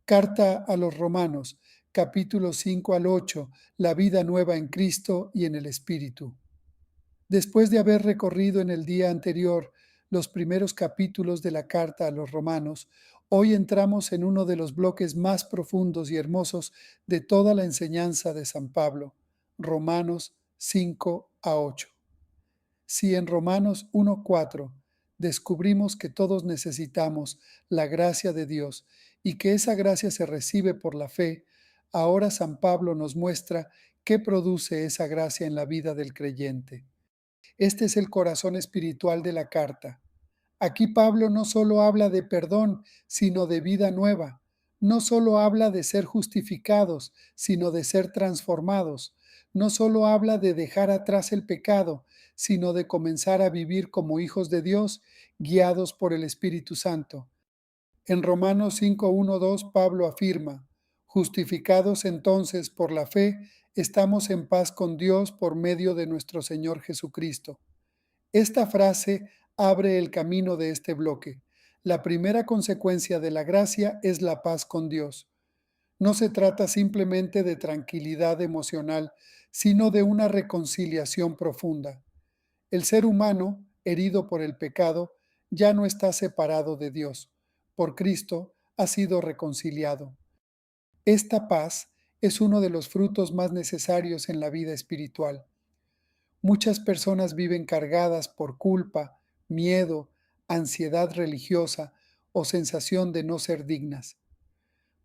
Carta a los Romanos, capítulos 5 al 8, la vida nueva en Cristo y en el Espíritu. Después de haber recorrido en el día anterior los primeros capítulos de la carta a los Romanos, hoy entramos en uno de los bloques más profundos y hermosos de toda la enseñanza de San Pablo, Romanos 5 a 8. Si en Romanos 1:4 descubrimos que todos necesitamos la gracia de Dios y que esa gracia se recibe por la fe, ahora San Pablo nos muestra qué produce esa gracia en la vida del creyente. Este es el corazón espiritual de la carta. Aquí Pablo no solo habla de perdón, sino de vida nueva. No solo habla de ser justificados, sino de ser transformados. No solo habla de dejar atrás el pecado, sino de comenzar a vivir como hijos de Dios, guiados por el Espíritu Santo. En Romanos 5:1-2 Pablo afirma: justificados entonces por la fe, estamos en paz con Dios por medio de nuestro Señor Jesucristo. Esta frase abre el camino de este bloque. La primera consecuencia de la gracia es la paz con Dios. No se trata simplemente de tranquilidad emocional, sino de una reconciliación profunda. El ser humano, herido por el pecado, ya no está separado de Dios. Por Cristo ha sido reconciliado. Esta paz es uno de los frutos más necesarios en la vida espiritual. Muchas personas viven cargadas por culpa, miedo, ansiedad religiosa o sensación de no ser dignas.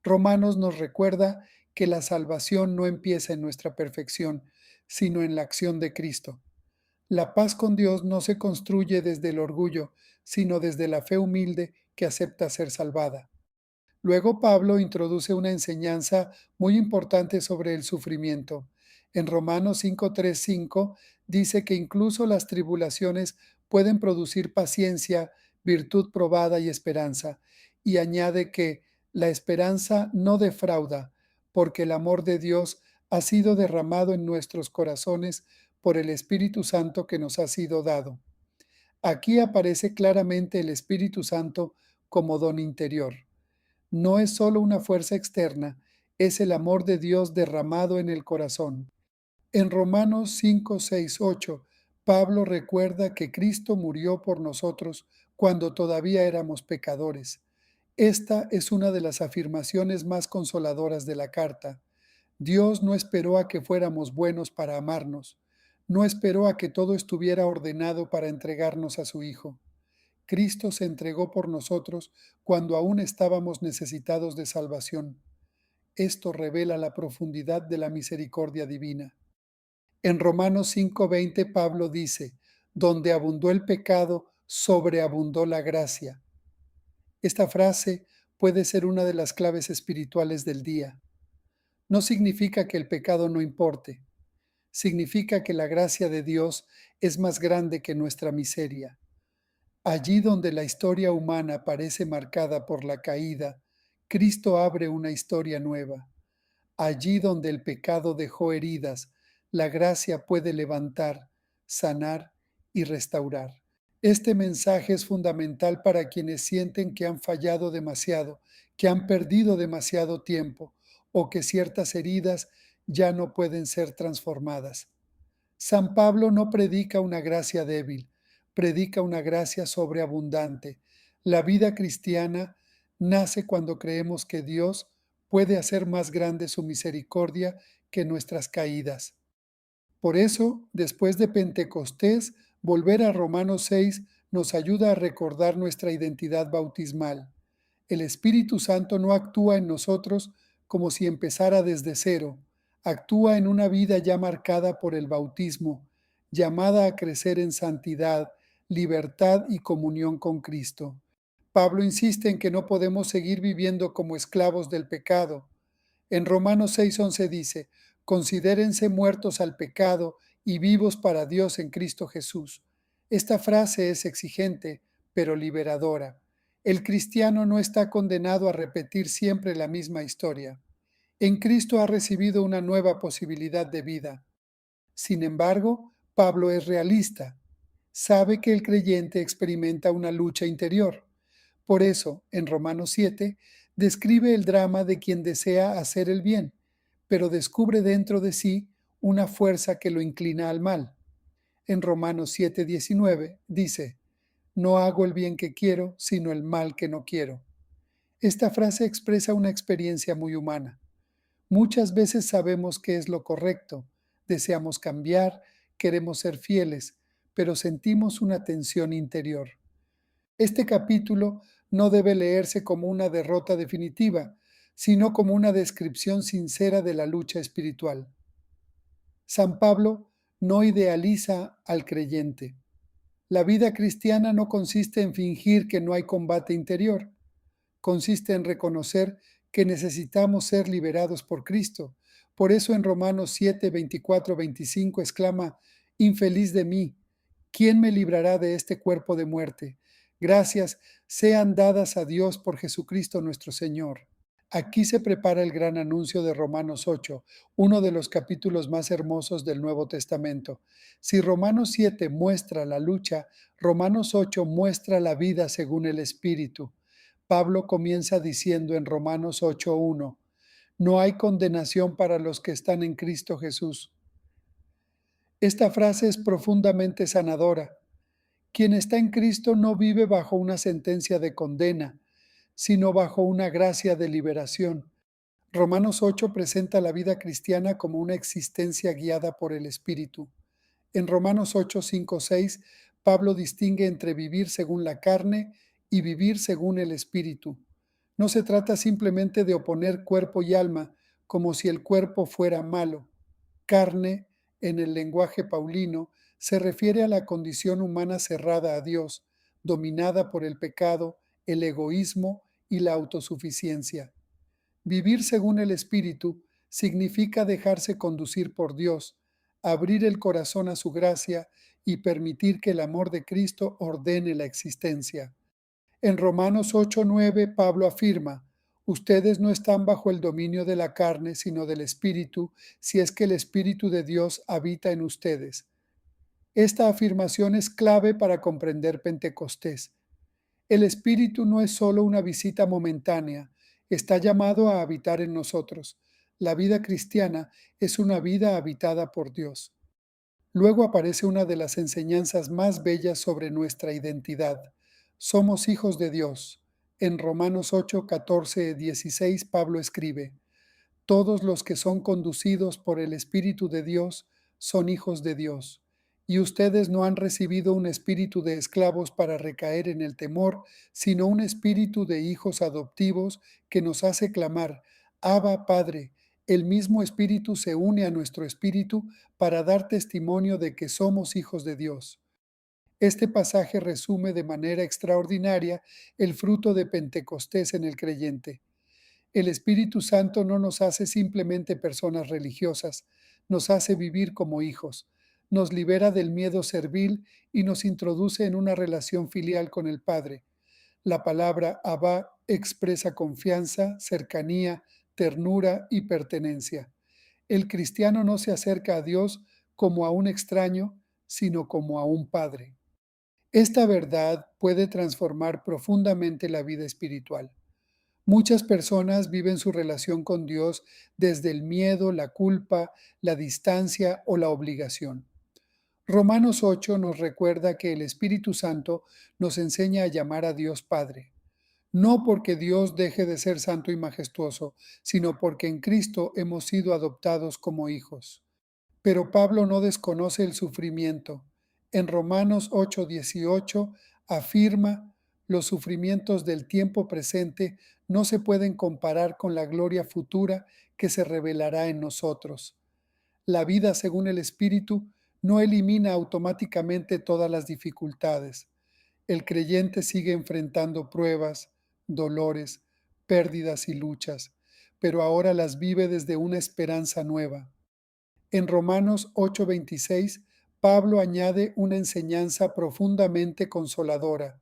Romanos nos recuerda que la salvación no empieza en nuestra perfección, sino en la acción de Cristo. La paz con Dios no se construye desde el orgullo, sino desde la fe humilde que acepta ser salvada. Luego Pablo introduce una enseñanza muy importante sobre el sufrimiento. En Romanos 5:3-5 dice que incluso las tribulaciones pueden producir paciencia, virtud probada y esperanza. Y añade que la esperanza no defrauda, porque el amor de Dios ha sido derramado en nuestros corazones por el Espíritu Santo que nos ha sido dado. Aquí aparece claramente el Espíritu Santo como don interior. No es solo una fuerza externa, es el amor de Dios derramado en el corazón. En Romanos 5, 6, 8, Pablo recuerda que Cristo murió por nosotros cuando todavía éramos pecadores. Esta es una de las afirmaciones más consoladoras de la carta. Dios no esperó a que fuéramos buenos para amarnos, no esperó a que todo estuviera ordenado para entregarnos a su Hijo. Cristo se entregó por nosotros cuando aún estábamos necesitados de salvación. Esto revela la profundidad de la misericordia divina. En Romanos 5:20 Pablo dice: donde abundó el pecado, sobreabundó la gracia. Esta frase puede ser una de las claves espirituales del día. No significa que el pecado no importe, significa que la gracia de Dios es más grande que nuestra miseria. Allí donde la historia humana parece marcada por la caída, Cristo abre una historia nueva. Allí donde el pecado dejó heridas, la gracia puede levantar, sanar y restaurar. Este mensaje es fundamental para quienes sienten que han fallado demasiado, que han perdido demasiado tiempo o que ciertas heridas ya no pueden ser transformadas. San Pablo no predica una gracia débil, predica una gracia sobreabundante. La vida cristiana nace cuando creemos que Dios puede hacer más grande su misericordia que nuestras caídas. Por eso, después de Pentecostés, volver a Romanos 6 nos ayuda a recordar nuestra identidad bautismal. El Espíritu Santo no actúa en nosotros como si empezara desde cero, actúa en una vida ya marcada por el bautismo, llamada a crecer en santidad, libertad y comunión con Cristo. Pablo insiste en que no podemos seguir viviendo como esclavos del pecado. En Romanos 6:11 dice: considérense muertos al pecado y vivos para Dios en Cristo Jesús. Esta frase es exigente, pero liberadora. El cristiano no está condenado a repetir siempre la misma historia. En Cristo ha recibido una nueva posibilidad de vida. Sin embargo, Pablo es realista. Sabe que el creyente experimenta una lucha interior. Por eso, en Romanos 7, Describe el drama de quien desea hacer el bien, pero descubre dentro de sí una fuerza que lo inclina al mal. En Romanos 7:19 dice, no hago el bien que quiero, sino el mal que no quiero. Esta frase expresa una experiencia muy humana. Muchas veces sabemos qué es lo correcto, deseamos cambiar, queremos ser fieles, pero sentimos una tensión interior. Este capítulo no debe leerse como una derrota definitiva, sino como una descripción sincera de la lucha espiritual. San Pablo no idealiza al creyente. La vida cristiana no consiste en fingir que no hay combate interior, consiste en reconocer que necesitamos ser liberados por Cristo. Por eso en Romanos 7, 24, 25 exclama, infeliz de mí, ¿quién me librará de este cuerpo de muerte? Gracias sean dadas a Dios por Jesucristo nuestro Señor. Aquí se prepara el gran anuncio de Romanos 8, uno de los capítulos más hermosos del Nuevo Testamento. Si Romanos 7 muestra la lucha, Romanos 8 muestra la vida según el Espíritu. Pablo comienza diciendo en Romanos 8:1, no hay condenación para los que están en Cristo Jesús. Esta frase es profundamente sanadora. Quien está en Cristo no vive bajo una sentencia de condena, sino bajo una gracia de liberación. Romanos 8 presenta la vida cristiana como una existencia guiada por el Espíritu. En Romanos 8, 5, 6, Pablo distingue entre vivir según la carne y vivir según el Espíritu. No se trata simplemente de oponer cuerpo y alma, como si el cuerpo fuera malo. Carne, en el lenguaje paulino, se refiere a la condición humana cerrada a Dios, dominada por el pecado, el egoísmo y la autosuficiencia. Vivir según el Espíritu significa dejarse conducir por Dios, abrir el corazón a su gracia y permitir que el amor de Cristo ordene la existencia. En Romanos 8:9 Pablo afirma, ustedes no están bajo el dominio de la carne, sino del Espíritu, si es que el Espíritu de Dios habita en ustedes. Esta afirmación es clave para comprender Pentecostés. El Espíritu no es solo una visita momentánea, está llamado a habitar en nosotros. La vida cristiana es una vida habitada por Dios. Luego aparece una de las enseñanzas más bellas sobre nuestra identidad. Somos hijos de Dios. En Romanos 8, 14, 16 Pablo escribe, todos los que son conducidos por el Espíritu de Dios son hijos de Dios. Y ustedes no han recibido un espíritu de esclavos para recaer en el temor, sino un espíritu de hijos adoptivos que nos hace clamar, Abba, Padre. El mismo espíritu se une a nuestro espíritu para dar testimonio de que somos hijos de Dios. Este pasaje resume de manera extraordinaria el fruto de Pentecostés en el creyente. El Espíritu Santo no nos hace simplemente personas religiosas, nos hace vivir como hijos, nos libera del miedo servil y nos introduce en una relación filial con el Padre. La palabra Abba expresa confianza, cercanía, ternura y pertenencia. El cristiano no se acerca a Dios como a un extraño, sino como a un Padre. Esta verdad puede transformar profundamente la vida espiritual. Muchas personas viven su relación con Dios desde el miedo, la culpa, la distancia o la obligación. Romanos 8 nos recuerda que el Espíritu Santo nos enseña a llamar a Dios Padre, no porque Dios deje de ser santo y majestuoso, sino porque en Cristo hemos sido adoptados como hijos. Pero Pablo no desconoce el sufrimiento. En Romanos 8:18 afirma, los sufrimientos del tiempo presente no se pueden comparar con la gloria futura que se revelará en nosotros. La vida según el Espíritu no elimina automáticamente todas las dificultades. El creyente sigue enfrentando pruebas, dolores, pérdidas y luchas, pero ahora las vive desde una esperanza nueva. En Romanos 8:26, Pablo añade una enseñanza profundamente consoladora.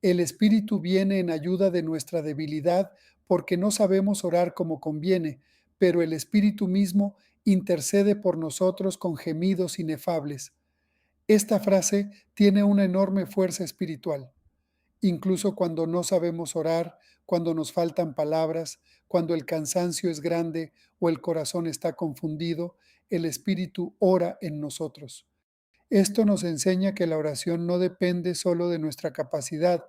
El Espíritu viene en ayuda de nuestra debilidad porque no sabemos orar como conviene, pero el Espíritu mismo intercede por nosotros con gemidos inefables. Esta frase tiene una enorme fuerza espiritual. incluso cuando no sabemos orar, cuando nos faltan palabras, cuando el cansancio es grande o el corazón está confundido, el Espíritu ora en nosotros. Esto nos enseña que la oración no depende solo de nuestra capacidad.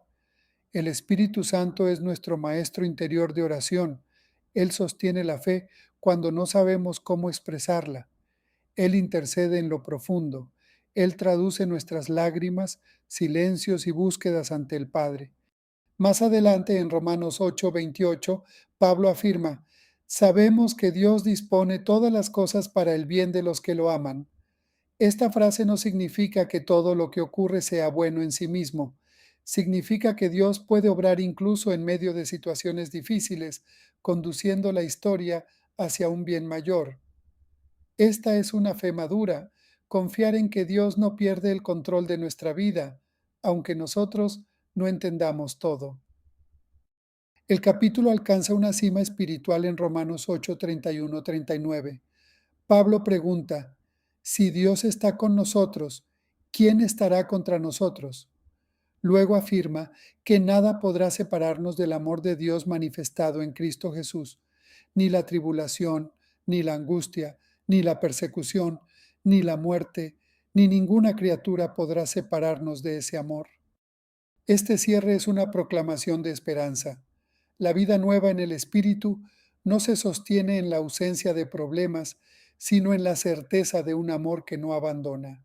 El Espíritu Santo es nuestro maestro interior de oración. Él sostiene la fe cuando no sabemos cómo expresarla. Él intercede en lo profundo. Él traduce nuestras lágrimas, silencios y búsquedas ante el Padre. Más adelante, en Romanos 8:28, Pablo afirma, sabemos que Dios dispone todas las cosas para el bien de los que lo aman. Esta frase no significa que todo lo que ocurre sea bueno en sí mismo. Significa que Dios puede obrar incluso en medio de situaciones difíciles, conduciendo la historia hacia un bien mayor. Esta es una fe madura, confiar en que Dios no pierde el control de nuestra vida, aunque nosotros no entendamos todo. El capítulo alcanza una cima espiritual en Romanos 8, 31-39. Pablo pregunta, si Dios está con nosotros, ¿quién estará contra nosotros? Luego afirma que nada podrá separarnos del amor de Dios manifestado en Cristo Jesús, ni la tribulación, ni la angustia, ni la persecución, ni la muerte, ni ninguna criatura podrá separarnos de ese amor. Este cierre es una proclamación de esperanza. La vida nueva en el Espíritu no se sostiene en la ausencia de problemas, sino en la certeza de un amor que no abandona.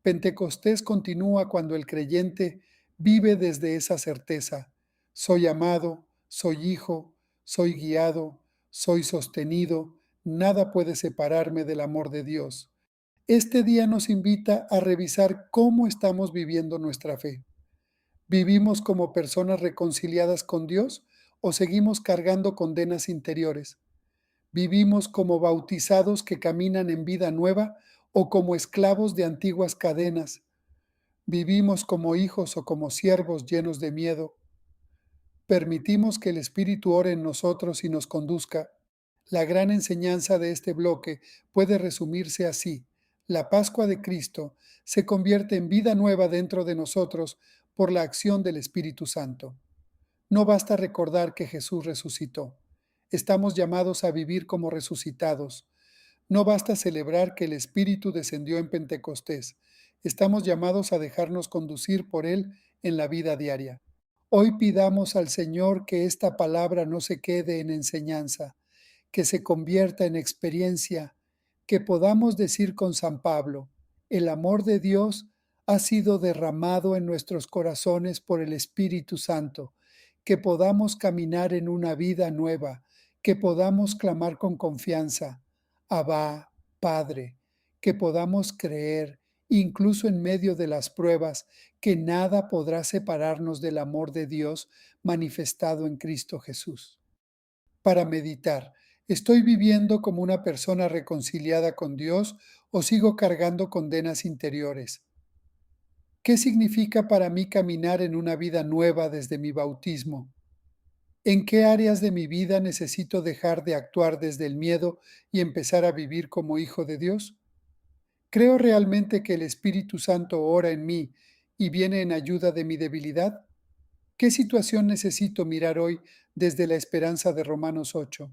Pentecostés continúa cuando el creyente vive desde esa certeza. Soy amado, soy hijo, soy guiado, soy sostenido, nada puede separarme del amor de Dios. Este día nos invita a revisar cómo estamos viviendo nuestra fe. ¿Vivimos como personas reconciliadas con Dios o seguimos cargando condenas interiores? ¿Vivimos como bautizados que caminan en vida nueva o como esclavos de antiguas cadenas? ¿Vivimos como hijos o como siervos llenos de miedo? ¿Permitimos que el Espíritu ore en nosotros y nos conduzca? La gran enseñanza de este bloque puede resumirse así. La Pascua de Cristo se convierte en vida nueva dentro de nosotros por la acción del Espíritu Santo. No basta recordar que Jesús resucitó. Estamos llamados a vivir como resucitados. No basta celebrar que el Espíritu descendió en Pentecostés. Estamos llamados a dejarnos conducir por Él en la vida diaria. Hoy pidamos al Señor que esta palabra no se quede en enseñanza, que se convierta en experiencia, que podamos decir con San Pablo, el amor de Dios ha sido derramado en nuestros corazones por el Espíritu Santo, que podamos caminar en una vida nueva, que podamos clamar con confianza, Abba, Padre, que podamos creer, incluso en medio de las pruebas, que nada podrá separarnos del amor de Dios manifestado en Cristo Jesús. Para meditar, ¿estoy viviendo como una persona reconciliada con Dios o sigo cargando condenas interiores? ¿Qué significa para mí caminar en una vida nueva desde mi bautismo? ¿En qué áreas de mi vida necesito dejar de actuar desde el miedo y empezar a vivir como hijo de Dios? ¿Creo realmente que el Espíritu Santo ora en mí y viene en ayuda de mi debilidad? ¿Qué situación necesito mirar hoy desde la esperanza de Romanos 8?